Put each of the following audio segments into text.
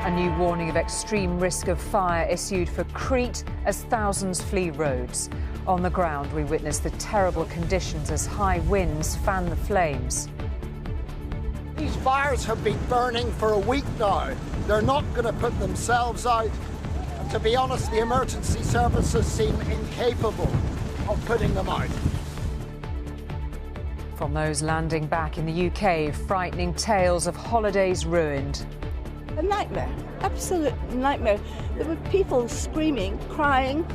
A new warning of extreme risk of fire issued for Crete as thousands flee Rhodes. On the ground, we witness the terrible conditions as high winds fan the flames. These fires have been burning for a week now. They're not going to put themselves out. And to be honest, the emergency services seem incapable of putting them out. From those landing back in the UK, frightening tales of holidays ruined. A nightmare, absolute nightmare. There were people screaming, crying,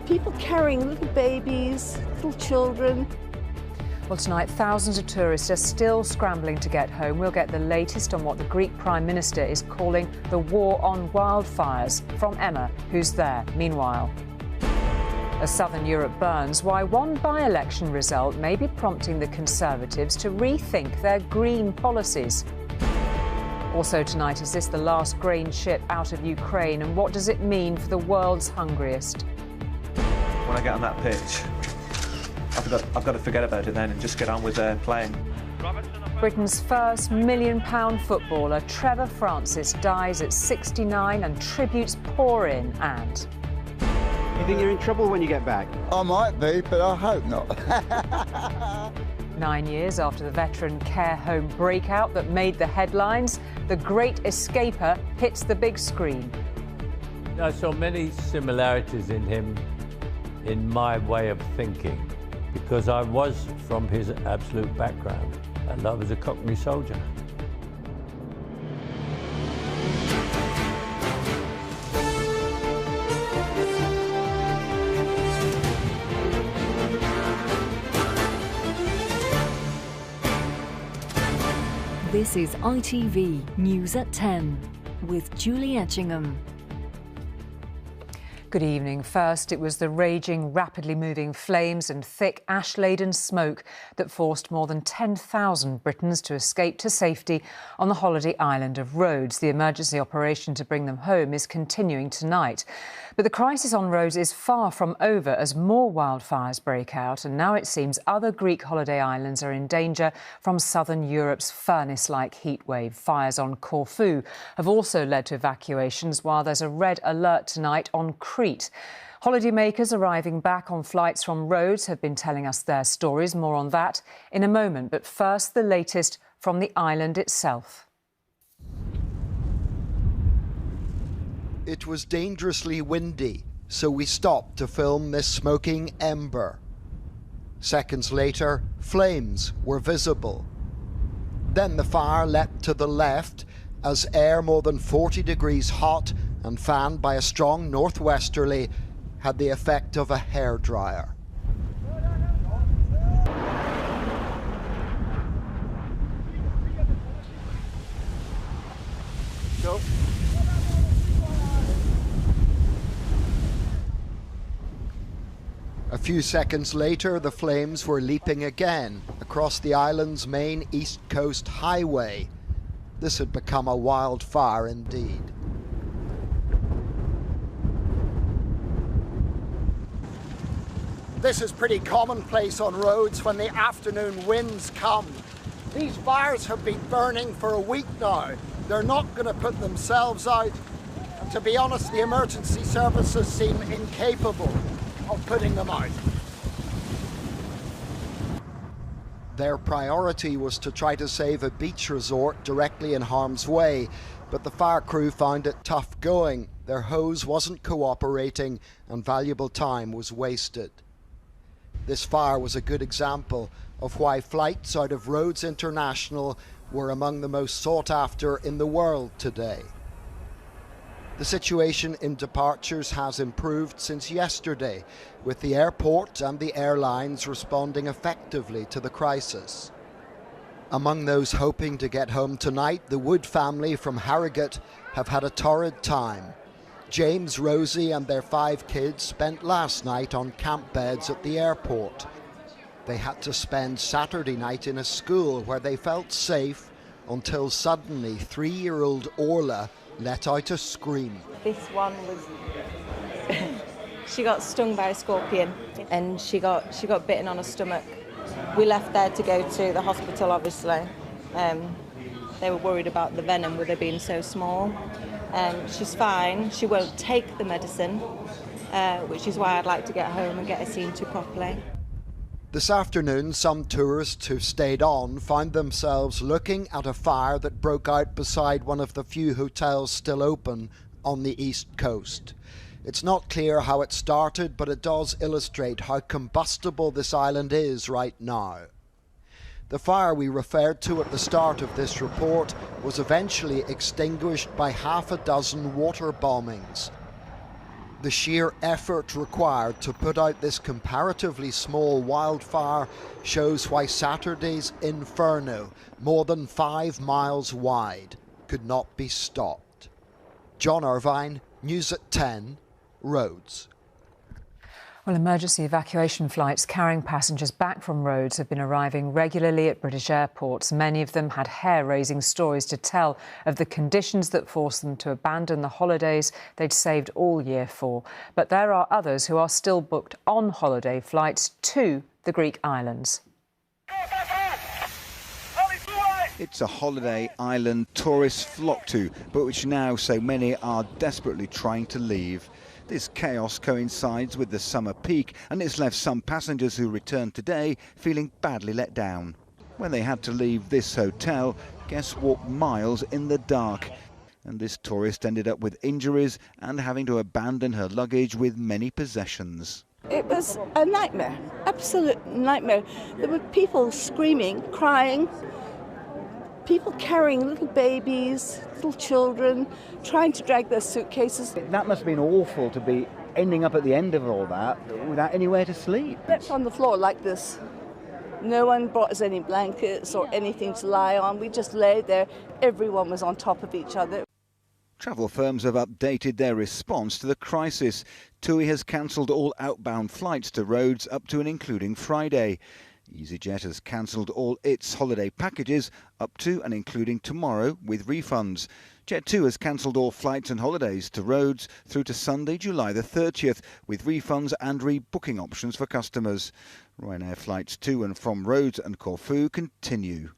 people carrying little babies, little children. Well, tonight, thousands of tourists are still scrambling to get home. We'll get the latest on what the Greek Prime Minister is calling the war on wildfires from Emma, who's there. Meanwhile, as southern Europe burns, why one by-election result may be prompting the Conservatives to rethink their green policies. Also tonight, is this the last grain ship out of Ukraine, and what does it mean for the world's hungriest? When I get on that pitch, I've got to forget about it then and just get on with playing. Britain's first £1 million footballer, Trevor Francis, dies at 69 and tributes pour in and... You think you're in trouble when you get back? I might be, but I hope not. 9 years after the veteran care home breakout that made the headlines, the great escaper hits the big screen. I saw many similarities in him, in my way of thinking, because I was from his absolute background, and I was a Cockney soldier. This is ITV News at 10 with Julie Etchingham. Good evening. First, it was the raging, rapidly moving flames and thick ash-laden smoke that forced more than 10,000 Britons to escape to safety on the holiday island of Rhodes. The emergency operation to bring them home is continuing tonight. But the crisis on Rhodes is far from over as more wildfires break out, and now it seems other Greek holiday islands are in danger from southern Europe's furnace-like heatwave. Fires on Corfu have also led to evacuations, while there's a red alert tonight on Crete. Holidaymakers arriving back on flights from Rhodes have been telling us their stories. More on that in a moment, but first the latest from the island itself. It was dangerously windy, so we stopped to film this smoking ember. Seconds later, flames were visible. Then the fire leapt to the left as air more than 40 degrees hot and fanned by a strong northwesterly had the effect of a hairdryer. Go. A few seconds later, the flames were leaping again across the island's main east coast highway. This had become a wildfire indeed. This is pretty commonplace on Rhodes when the afternoon winds come. These fires have been burning for a week now. They're not going to put themselves out. And to be honest, the emergency services seem incapable of putting them out. Their priority was to try to save a beach resort directly in harm's way, but the fire crew found it tough going. Their hose wasn't cooperating and valuable time was wasted. This fire was a good example of why flights out of Rhodes International were among the most sought after in the world today. The situation in departures has improved since yesterday, with the airport and the airlines responding effectively to the crisis. Among those hoping to get home tonight, the Wood family from Harrogate have had a torrid time. James, Rosie and their 5 kids spent last night on camp beds at the airport. They had to spend Saturday night in a school where they felt safe until suddenly 3-year-old Orla let out a scream. This one was... she got stung by a scorpion and she got bitten on her stomach. We left there to go to the hospital, obviously. They were worried about the venom with her being so small. She's fine. She won't take the medicine, which is why I'd like to get home and get her seen to properly. This afternoon, some tourists who stayed on found themselves looking at a fire that broke out beside one of the few hotels still open on the east coast. It's not clear how it started, but it does illustrate how combustible this island is right now. The fire we referred to at the start of this report was eventually extinguished by half a dozen water bombings. The sheer effort required to put out this comparatively small wildfire shows why Saturday's inferno, more than 5 miles wide, could not be stopped. John Irvine, News at 10, Rhodes. Well, emergency evacuation flights carrying passengers back from Rhodes have been arriving regularly at British airports. Many of them had hair-raising stories to tell of the conditions that forced them to abandon the holidays they'd saved all year for. But there are others who are still booked on holiday flights to the Greek islands. It's a holiday island tourists flock to, but which now so many are desperately trying to leave. This chaos coincides with the summer peak, and it's left some passengers who returned today feeling badly let down. When they had to leave this hotel, guests walked miles in the dark, and this tourist ended up with injuries and having to abandon her luggage with many possessions. It was a nightmare, absolute nightmare. There were people screaming, crying, people carrying little babies, little children, trying to drag their suitcases. That must have been awful to be ending up at the end of all that without anywhere to sleep. Slept on the floor like this. No one brought us any blankets or anything to lie on. We just lay there. Everyone was on top of each other. Travel firms have updated their response to the crisis. TUI has cancelled all outbound flights to Rhodes up to and including Friday. EasyJet has cancelled all its holiday packages up to and including tomorrow with refunds. Jet2 has cancelled all flights and holidays to Rhodes through to Sunday, July the 30th, with refunds and rebooking options for customers. Ryanair flights to and from Rhodes and Corfu continue.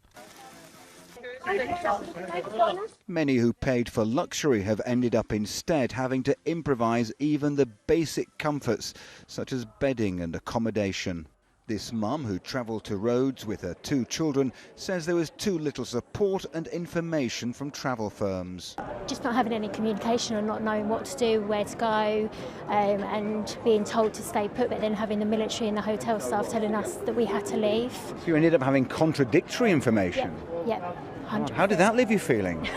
Many who paid for luxury have ended up instead having to improvise even the basic comforts, such as bedding and accommodation. This mum, who travelled to Rhodes with her 2 children, says there was too little support and information from travel firms. Just not having any communication and not knowing what to do, where to go, and being told to stay put, but then having the military and the hotel staff telling us that we had to leave. So you ended up having contradictory information? Yep, 100%. How did that leave you feeling?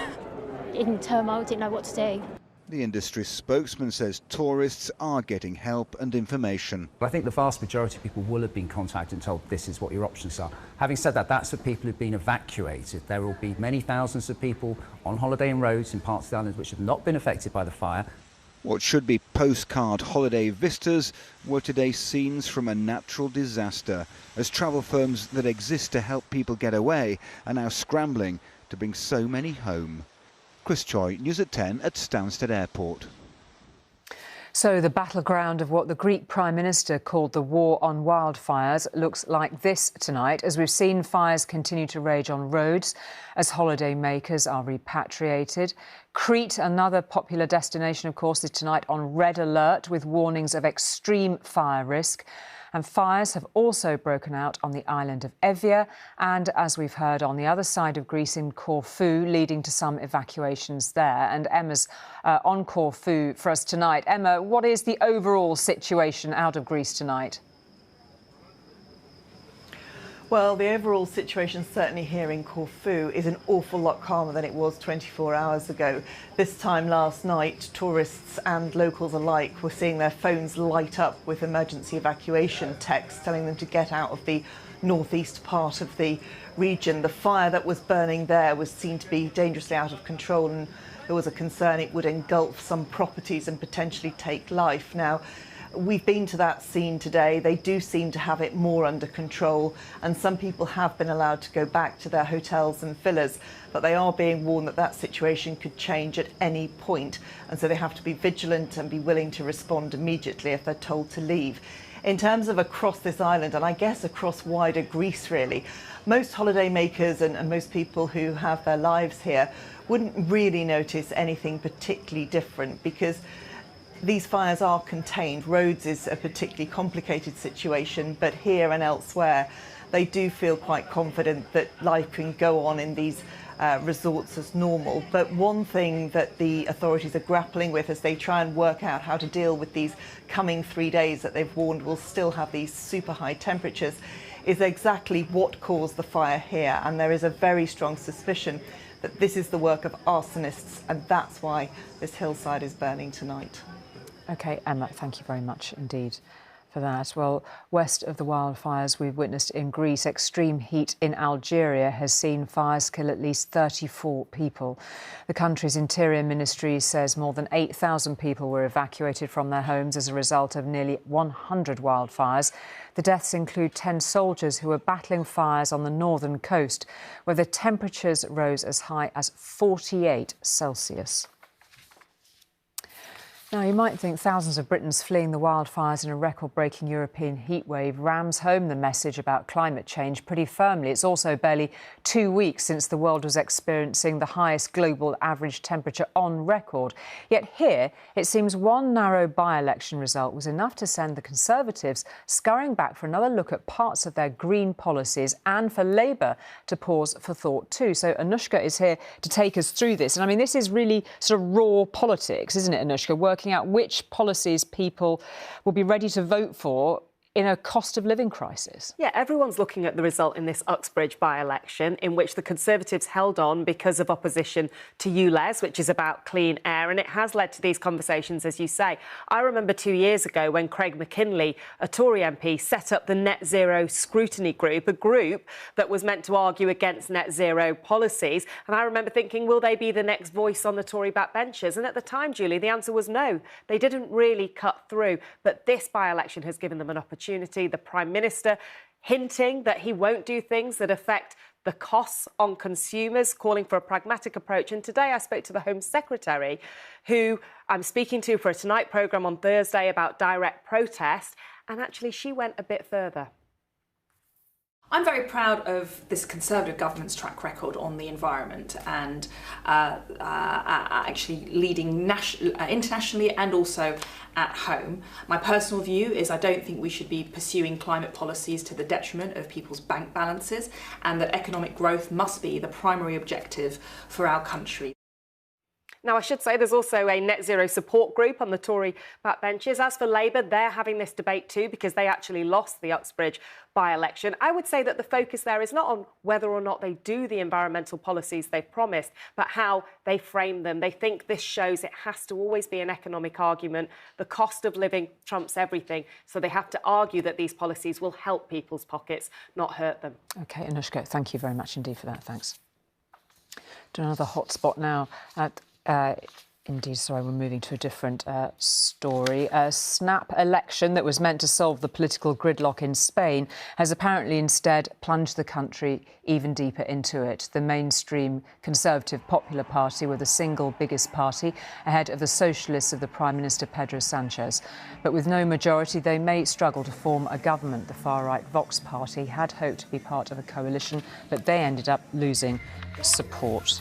In turmoil, didn't know what to do. The industry spokesman says tourists are getting help and information. I think the vast majority of people will have been contacted and told this is what your options are. Having said that, that's for people who've been evacuated. There will be many thousands of people on holiday in Rhodes in parts of the island which have not been affected by the fire. What should be postcard holiday vistas were today scenes from a natural disaster, as travel firms that exist to help people get away are now scrambling to bring so many home. Chris Choi, News at 10 at Stansted Airport. So the battleground of what the Greek Prime Minister called the war on wildfires looks like this tonight, as we've seen fires continue to rage on Rhodes as holiday makers are repatriated. Crete, another popular destination, of course, is tonight on red alert with warnings of extreme fire risk. And fires have also broken out on the island of Evia and, as we've heard, on the other side of Greece in Corfu, leading to some evacuations there. And Emma's on Corfu for us tonight. Emma, what is the overall situation out of Greece tonight? Well, the overall situation certainly here in Corfu is an awful lot calmer than it was 24 hours ago. This time last night, tourists and locals alike were seeing their phones light up with emergency evacuation texts telling them to get out of the northeast part of the region. The fire that was burning there was seen to be dangerously out of control, and there was a concern it would engulf some properties and potentially take life. Now, we've been to that scene today. They do seem to have it more under control, and some people have been allowed to go back to their hotels and villas, but they are being warned that that situation could change at any point, and so they have to be vigilant and be willing to respond immediately if they're told to leave. In terms of across this island, and I guess across wider Greece really, most holidaymakers and most people who have their lives here wouldn't really notice anything particularly different because these fires are contained. Rhodes is a particularly complicated situation, but here and elsewhere they do feel quite confident that life can go on in these resorts as normal. But one thing that the authorities are grappling with as they try and work out how to deal with these coming 3 days that they've warned will still have these super high temperatures is exactly what caused the fire here. And there is a very strong suspicion that this is the work of arsonists, and that's why this hillside is burning tonight. OK, Emma, thank you very much indeed for that. Well, west of the wildfires we've witnessed in Greece, extreme heat in Algeria has seen fires kill at least 34 people. The country's interior ministry says more than 8,000 people were evacuated from their homes as a result of nearly 100 wildfires. The deaths include 10 soldiers who were battling fires on the northern coast, where the temperatures rose as high as 48 Celsius. Now, you might think thousands of Britons fleeing the wildfires in a record-breaking European heatwave rams home the message about climate change pretty firmly. It's also barely 2 weeks since the world was experiencing the highest global average temperature on record. Yet here, it seems one narrow by-election result was enough to send the Conservatives scurrying back for another look at parts of their green policies and for Labour to pause for thought too. So Anushka is here to take us through this. And I mean, this is really sort of raw politics, isn't it, Anushka? Working out which policies people will be ready to vote for in a cost of living crisis. Yeah, everyone's looking at the result in this Uxbridge by-election, in which the Conservatives held on because of opposition to ULEZ, which is about clean air, and it has led to these conversations, as you say. I remember 2 years ago when Craig McKinley, a Tory MP, set up the Net Zero Scrutiny Group, a group that was meant to argue against net zero policies. And I remember thinking, will they be the next voice on the Tory backbenchers? And at the time, Julie, the answer was no. They didn't really cut through. But this by-election has given them an opportunity. The Prime Minister hinting that he won't do things that affect the costs on consumers, calling for a pragmatic approach. And today I spoke to the Home Secretary, who I'm speaking to for a Tonight programme on Thursday about direct protest. And actually, she went a bit further. I'm very proud of this Conservative government's track record on the environment and actually leading internationally and also at home. My personal view is I don't think we should be pursuing climate policies to the detriment of people's bank balances, and that economic growth must be the primary objective for our country. Now, I should say there's also a net zero support group on the Tory backbenches. As for Labour, they're having this debate too because they actually lost the Uxbridge by-election. I would say that the focus there is not on whether or not they do the environmental policies they've promised, but how they frame them. They think this shows it has to always be an economic argument. The cost of living trumps everything. So they have to argue that these policies will help people's pockets, not hurt them. OK, Anushka, thank you very much indeed for that. Thanks. To another hotspot now at Indeed, sorry, we're moving to a different story. A snap election that was meant to solve the political gridlock in Spain has apparently instead plunged the country even deeper into it. The mainstream Conservative Popular Party were the single biggest party, ahead of the Socialists of the Prime Minister Pedro Sanchez. But with no majority, they may struggle to form a government. The far-right Vox Party had hoped to be part of a coalition, but they ended up losing support.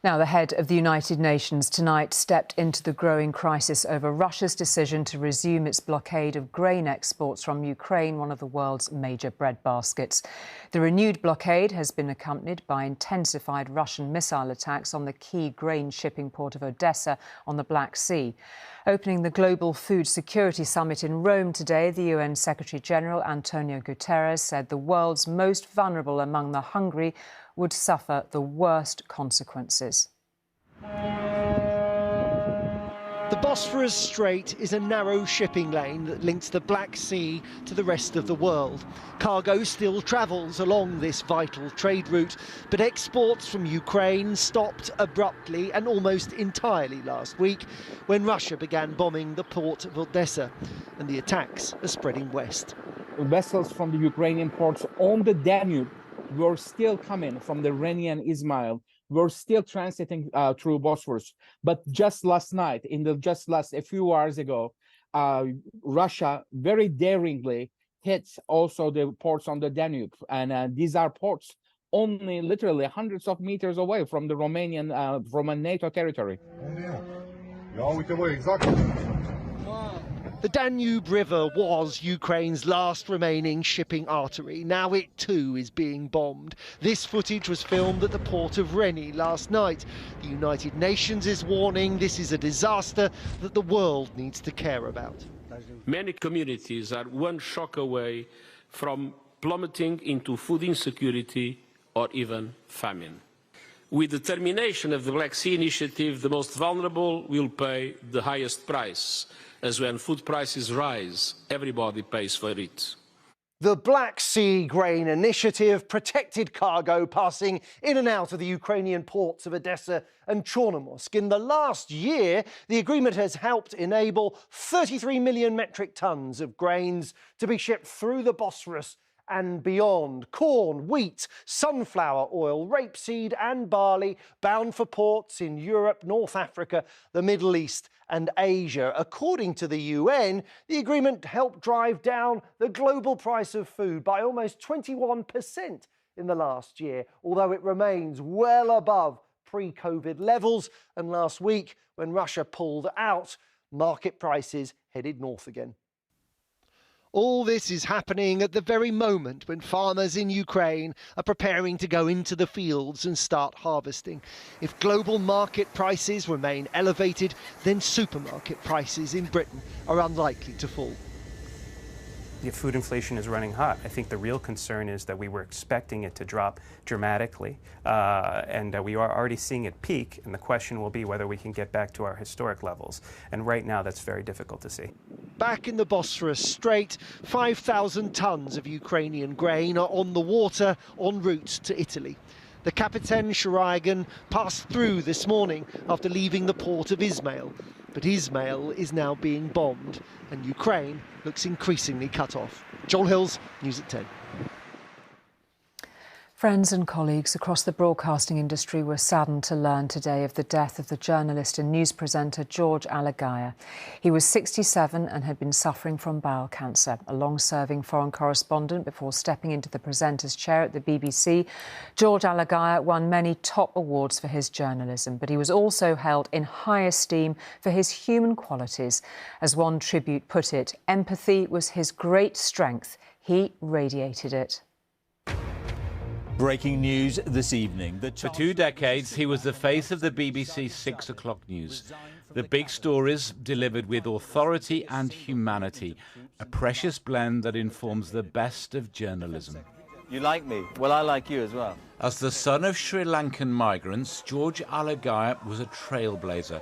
Now, the head of the United Nations tonight stepped into the growing crisis over Russia's decision to resume its blockade of grain exports from Ukraine, one of the world's major breadbaskets. The renewed blockade has been accompanied by intensified Russian missile attacks on the key grain shipping port of Odessa on the Black Sea. Opening the Global Food Security Summit in Rome today, the UN Secretary-General Antonio Guterres said the world's most vulnerable among the hungry would suffer the worst consequences. The Bosphorus Strait is a narrow shipping lane that links the Black Sea to the rest of the world. Cargo still travels along this vital trade route, but exports from Ukraine stopped abruptly and almost entirely last week when Russia began bombing the port of Odessa, and the attacks are spreading west. Vessels from the Ukrainian ports on the Danube were still coming from the Iranian Ismail, were still transiting through Bosphorus. But just last night, a few hours ago, Russia very daringly hits also the ports on the Danube. And these are ports only literally hundreds of meters away from the Romanian, from a NATO territory. The Danube River was Ukraine's last remaining shipping artery. Now it too is being bombed. This footage was filmed at the port of Reni last night. The United Nations is warning this is a disaster that the world needs to care about. Many communities are one shock away from plummeting into food insecurity or even famine. With the termination of the Black Sea Initiative, the most vulnerable will pay the highest price, as when food prices rise, everybody pays for it. The Black Sea Grain Initiative protected cargo passing in and out of the Ukrainian ports of Odessa and Chornomorsk. In the last year, the agreement has helped enable 33 million metric tons of grains to be shipped through the Bosphorus and beyond. Corn, wheat, sunflower oil, rapeseed and barley bound for ports in Europe, North Africa, the Middle East and Asia. According to the UN, the agreement helped drive down the global price of food by almost 21% in the last year, although it remains well above pre-COVID levels. And last week, when Russia pulled out, market prices headed north again. All this is happening at the very moment when farmers in Ukraine are preparing to go into the fields and start harvesting. If global market prices remain elevated, then supermarket prices in Britain are unlikely to fall. The food inflation is running hot. I think the real concern is that we were expecting it to drop dramatically, and we are already seeing it peak, and the question will be whether we can get back to our historic levels. And right now, that's very difficult to see. Back in the Bosphorus Strait, 5,000 tons of Ukrainian grain are on the water en route to Italy. The Kapiten Sharagan passed through this morning after leaving the port of Izmail. But Izmail is now being bombed, and Ukraine looks increasingly cut off. Joel Hills, News at 10. Friends and colleagues across the broadcasting industry were saddened to learn today of the death of the journalist and news presenter George Alagaya. He was 67 and had been suffering from bowel cancer. A long-serving foreign correspondent before stepping into the presenter's chair at the BBC, George Alagaya won many top awards for his journalism, but he was also held in high esteem for his human qualities. As one tribute put it, empathy was his great strength. He radiated it. Breaking news this evening. For 2 decades, he was the face of the BBC 6 o'clock news. The big stories delivered with authority and humanity, a precious blend that informs the best of journalism. You like me? Well, I like you as well. As the son of Sri Lankan migrants, George Alagaya was a trailblazer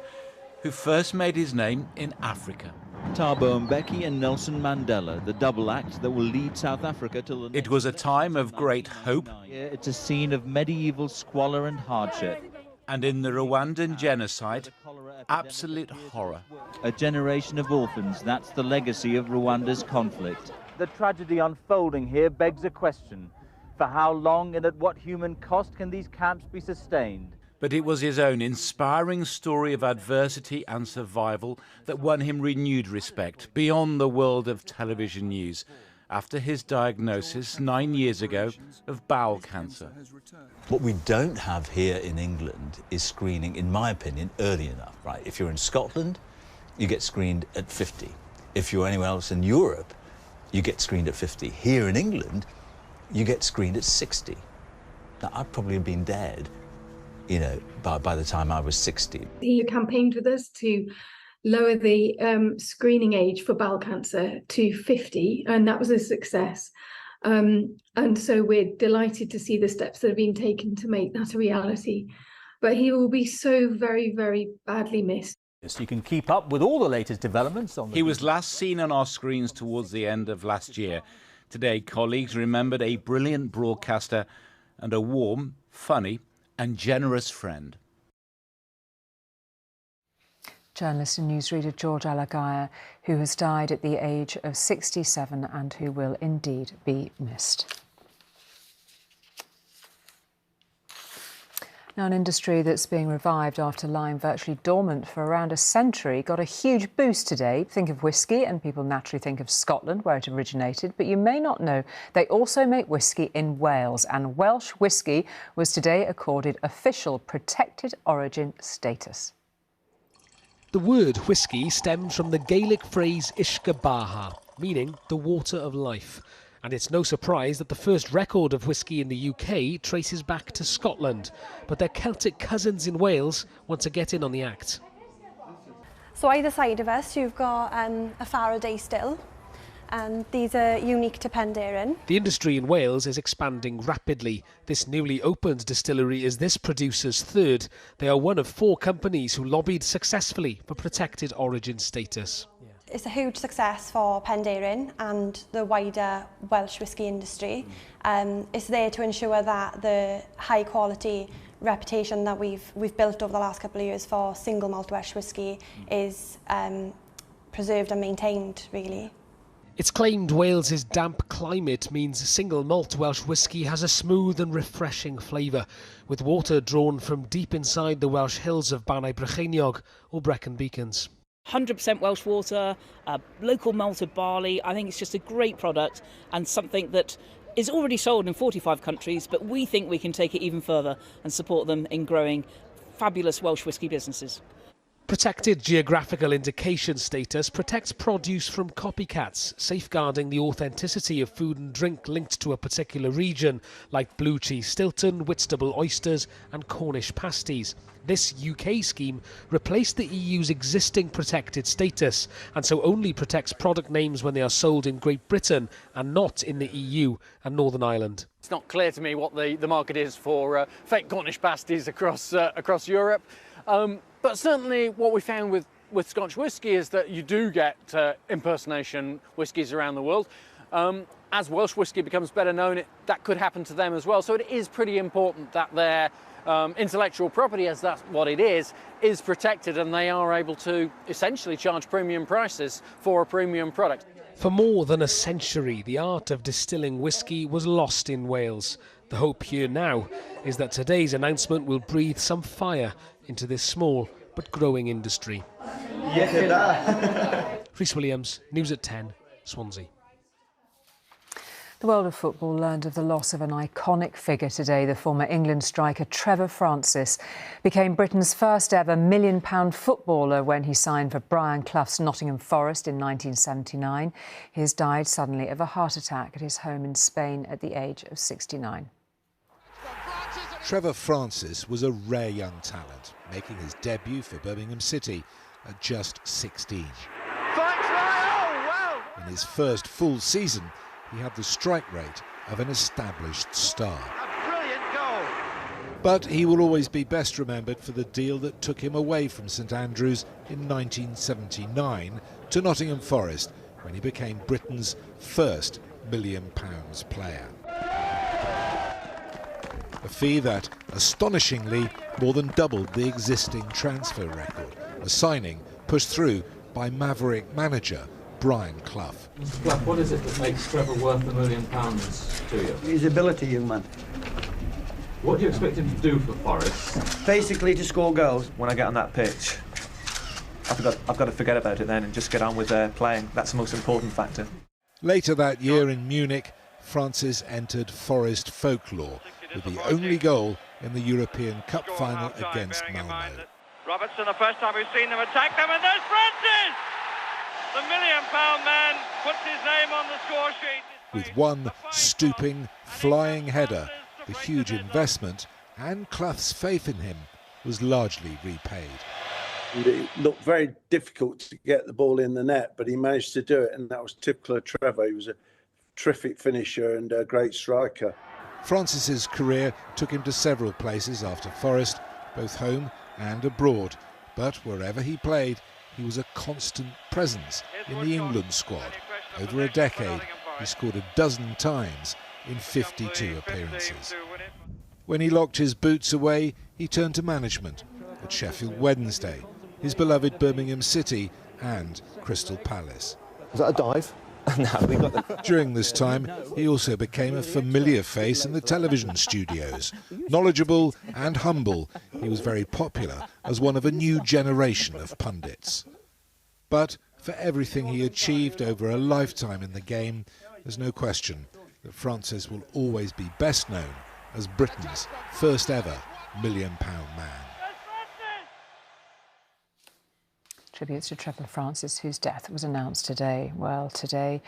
who first made his name in Africa. Thabo Mbeki and Nelson Mandela, the double act that will lead South Africa till the... It was a time of great hope. It's a scene of medieval squalor and hardship. And in the Rwandan genocide, absolute horror. A generation of orphans, that's the legacy of Rwanda's conflict. The tragedy unfolding here begs a question. For how long and at what human cost can these camps be sustained? But it was his own inspiring story of adversity and survival that won him renewed respect beyond the world of television news after his diagnosis 9 years ago of bowel cancer. What we don't have here in England is screening, in my opinion, early enough, right? If you're in Scotland, you get screened at 50. If you're anywhere else in Europe, you get screened at 50. Here in England, you get screened at 60. Now, I'd probably have been dead, you know, by the time I was 60. He campaigned with us to lower the screening age for bowel cancer to 50, and that was a success. And so we're delighted to see the steps that have been taken to make that a reality. But he will be so very, very badly missed. You can keep up with all the latest developments on the... He was last seen on our screens towards the end of last year. Today, colleagues remembered a brilliant broadcaster and a warm, funny and generous friend. Journalist and newsreader George Alagaya, who has died at the age of 67 and who will indeed be missed. Now, an industry that's being revived after lying virtually dormant for around a century got a huge boost today. Think of whiskey and people naturally think of Scotland, where it originated, but you may not know they also make whiskey in Wales, and Welsh Whiskey was today accorded official protected origin status. The word whiskey stems from the Gaelic phrase Ishka Baha, meaning the water of life. And it's no surprise that the first record of whiskey in the UK traces back to Scotland. But their Celtic cousins in Wales want to get in on the act. So either side of us, you've got a Faraday still, and these are unique to Penderyn. The industry in Wales is expanding rapidly. This newly opened distillery is this producer's third. They are one of 4 companies who lobbied successfully for protected origin status. It's a huge success for Penderyn and the wider Welsh whisky industry. It's there to ensure that the high quality reputation that we've built over the last couple of years for single malt Welsh whisky is preserved and maintained, really. It's claimed Wales's damp climate means single malt Welsh whisky has a smooth and refreshing flavour, with water drawn from deep inside the Welsh hills of Banau Brycheiniog or Brecon Beacons. 100% Welsh water, local malted barley. I think it's just a great product and something that is already sold in 45 countries, but we think we can take it even further and support them in growing fabulous Welsh whisky businesses. Protected geographical indication status protects produce from copycats, safeguarding the authenticity of food and drink linked to a particular region, like blue cheese Stilton, Whitstable oysters and Cornish pasties. This UK scheme replaced the EU's existing protected status, and so only protects product names when they are sold in Great Britain and not in the EU and Northern Ireland. It's not clear to me what the market is for fake Cornish pasties across Europe. But certainly what we found with Scotch whisky is that you do get impersonation whiskies around the world. As Welsh whisky becomes better known, that could happen to them as well. So it is pretty important that their intellectual property, as that's what it is protected, and they are able to essentially charge premium prices for a premium product. For more than a century, the art of distilling whisky was lost in Wales. The hope here now is that today's announcement will breathe some fire into this small but growing industry. Rhys Williams, News at 10, Swansea. The world of football learned of the loss of an iconic figure today. The former England striker Trevor Francis became Britain's first ever £1 million footballer when he signed for Brian Clough's Nottingham Forest in 1979. He has died suddenly of a heart attack at his home in Spain at the age of 69. Trevor Francis was a rare young talent, making his debut for Birmingham City at just 16. In his first full season, he had the strike rate of an established star. A brilliant goal. But he will always be best remembered for the deal that took him away from St Andrews in 1979 to Nottingham Forest, when he became Britain's first £1 million player. A fee that, astonishingly, more than doubled the existing transfer record, a signing pushed through by Maverick manager Brian Clough. Clough, what is it that makes Trevor worth £1 million to you? His ability, young man. What do you expect him to do for Forest? Basically to score goals. When I get on that pitch, I've got to forget about it then and just get on with playing. That's the most important factor. Later that year in Munich, Francis entered Forest folklore with the only goal in the European Cup final against Malmo. Robertson, the first time we've seen them attack them, and there's Francis! The £1 million man puts his name on the score sheet. With one stooping, flying header, the huge investment and Clough's faith in him was largely repaid. It looked very difficult to get the ball in the net, but he managed to do it, and that was typical of Trevor. He was a terrific finisher and a great striker. Francis's career took him to several places after Forest, both home and abroad, but wherever he played, he was a constant presence in the England squad. Over a decade, he scored 12 times in 52 appearances. When he locked his boots away, he turned to management at Sheffield Wednesday, his beloved Birmingham City and Crystal Palace. Was that a dive? During this time, he also became a familiar face in the television studios. Knowledgeable and humble, he was very popular as one of a new generation of pundits. But for everything he achieved over a lifetime in the game, there's no question that Francis will always be best known as Britain's first ever £1 million man. Tributes to Trevor Francis, whose death was announced today. Well, today,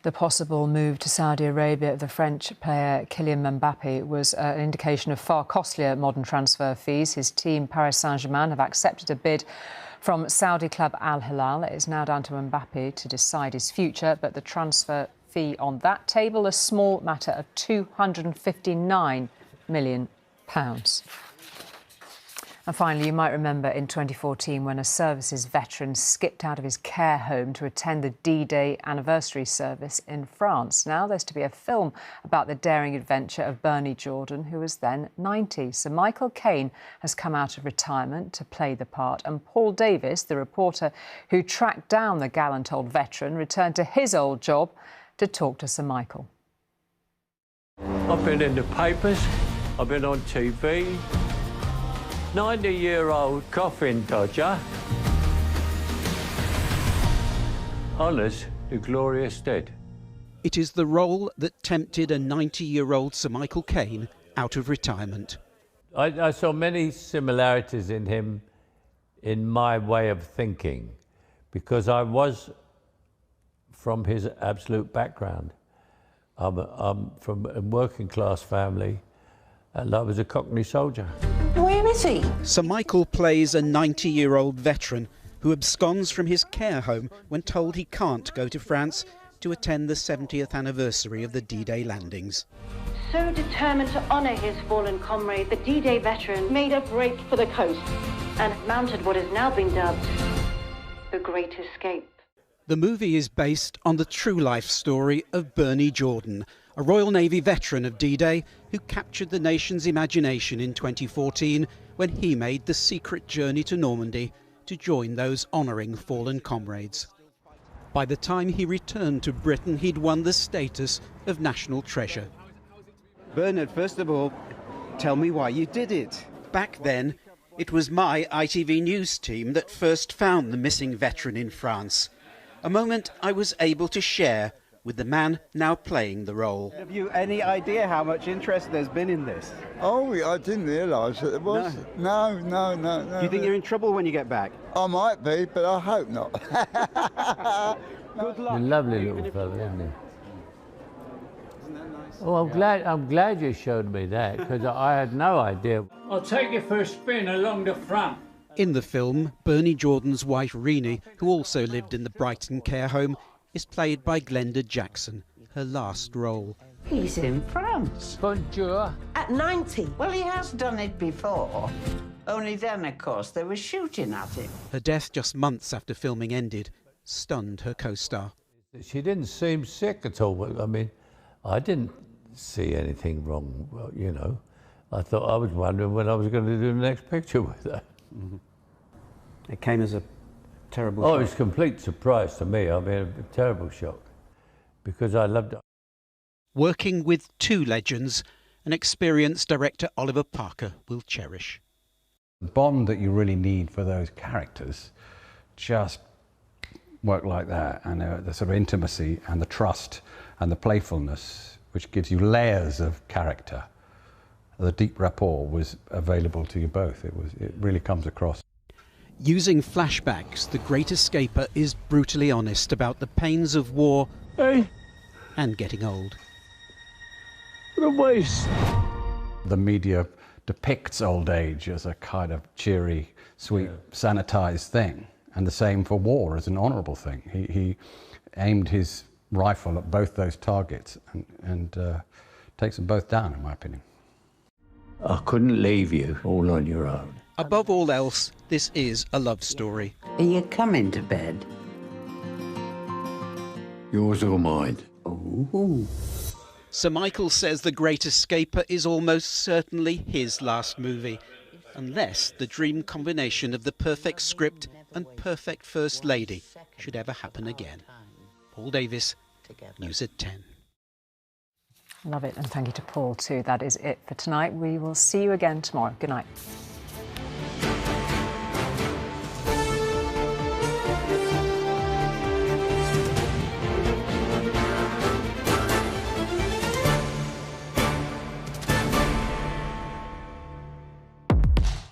the possible move to Saudi Arabia of the French player Kylian Mbappe was an indication of far costlier modern transfer fees. His team, Paris Saint-Germain, have accepted a bid from Saudi club Al Hilal. It is now down to Mbappe to decide his future, but the transfer fee on that table, a small matter of £259 million. And finally, you might remember in 2014 when a services veteran skipped out of his care home to attend the D-Day anniversary service in France. Now there's to be a film about the daring adventure of Bernie Jordan, who was then 90. So Michael Caine has come out of retirement to play the part, and Paul Davis, the reporter who tracked down the gallant old veteran, returned to his old job to talk to Sir Michael. I've been in the papers, I've been on TV. 90-year-old coffin dodger. Honours the glorious dead. It is the role that tempted a 90-year-old Sir Michael Caine out of retirement. I saw many similarities in him in my way of thinking, because I was from his absolute background. I'm from a working class family, and I was a Cockney soldier. Where is he? Sir Michael plays a 90-year-old veteran who absconds from his care home when told he can't go to France to attend the 70th anniversary of the D-Day landings. So determined to honour his fallen comrade, the D-Day veteran made a break for the coast and mounted what has now been dubbed the Great Escape. The movie is based on the true life story of Bernie Jordan, a Royal Navy veteran of D-Day who captured the nation's imagination in 2014 when he made the secret journey to Normandy to join those honouring fallen comrades. By the time he returned to Britain, he'd won the status of national treasure. Bernard, first of all, tell me why you did it. Back then, it was my ITV News team that first found the missing veteran in France, a moment I was able to share with the man now playing the role. Have you any idea how much interest there's been in this? Oh, I didn't realise that there was. No. Do you think you're in trouble when you get back? I might be, but I hope not. Good luck. A lovely little fella, isn't he? Oh, I'm glad you showed me that, because I had no idea. I'll take you for a spin along the front. In the film, Bernie Jordan's wife Renee, who also lived in the Brighton care home, is played by Glenda Jackson, her last role. He's in France. Bonjour. At 90. Well, he has done it before. Only then, of course, they were shooting at him. Her death just months after filming ended stunned her co-star. She didn't seem sick at all. I mean, I didn't see anything wrong, you know. I was wondering when I was going to do the next picture with her. Mm-hmm. It came as a terrible shock. Oh, it was a complete surprise to me. I mean, a terrible shock, because I loved it. Working with two legends, an experienced director Oliver Parker will cherish. The bond that you really need for those characters just work like that, and the sort of intimacy and the trust and the playfulness, which gives you layers of character. The deep rapport was available to you both. It really comes across. Using flashbacks, The Great Escaper is brutally honest about the pains of war and getting old. What a waste. The media depicts old age as a kind of cheery, sweet, sanitized thing, and the same for war as an honourable thing. He aimed his rifle at both those targets and takes them both down, in my opinion. I couldn't leave you all on your own. Above all else, this is a love story. Are you coming to bed? Yours or mine? Ooh. Sir Michael says The Great Escaper is almost certainly his last movie, unless the dream combination of the perfect script and perfect First Lady should ever happen again. Paul Davis, together. News at 10. Love it, and thank you to Paul too. That is it for tonight. We will see you again tomorrow. Good night.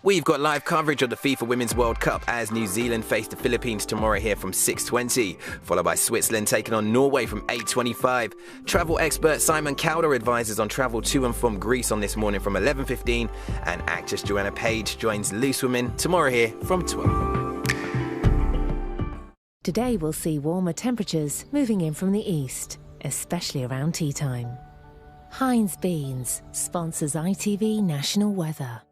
We've got live coverage of the FIFA Women's World Cup as New Zealand face the Philippines tomorrow here from 6:20, followed by Switzerland taking on Norway from 8:25. Travel expert Simon Cowder advises on travel to and from Greece on This Morning from 11:15, and actress Joanna Page joins Loose Women tomorrow here from 12. Today we'll see warmer temperatures moving in from the east, especially around tea time. Heinz Beans sponsors ITV National Weather.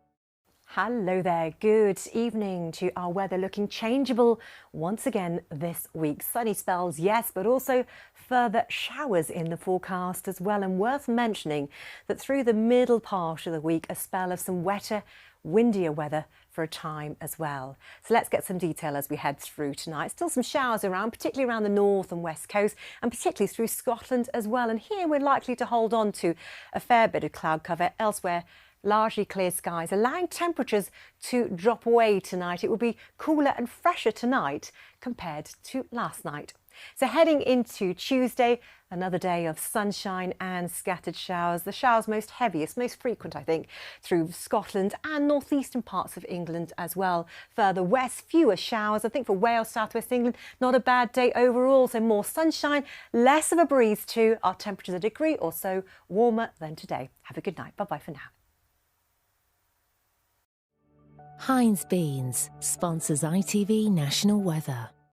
Hello there, good evening to our weather looking changeable once again this week. Sunny spells, yes, but also further showers in the forecast as well. And worth mentioning that through the middle part of the week, a spell of some wetter, windier weather for a time as well. So let's get some detail as we head through tonight. Still some showers around, particularly around the north and west coast, and particularly through Scotland as well. And here we're likely to hold on to a fair bit of cloud cover. Elsewhere, largely clear skies, allowing temperatures to drop away tonight. It will be cooler and fresher tonight compared to last night. So heading into Tuesday, another day of sunshine and scattered showers. The showers most heaviest, most frequent, I think, through Scotland and northeastern parts of England as well. Further west, fewer showers. I think for Wales, southwest England, not a bad day overall. So more sunshine, less of a breeze too. Our temperatures a degree or so warmer than today. Have a good night. Bye-bye for now. Heinz Beans sponsors ITV National Weather.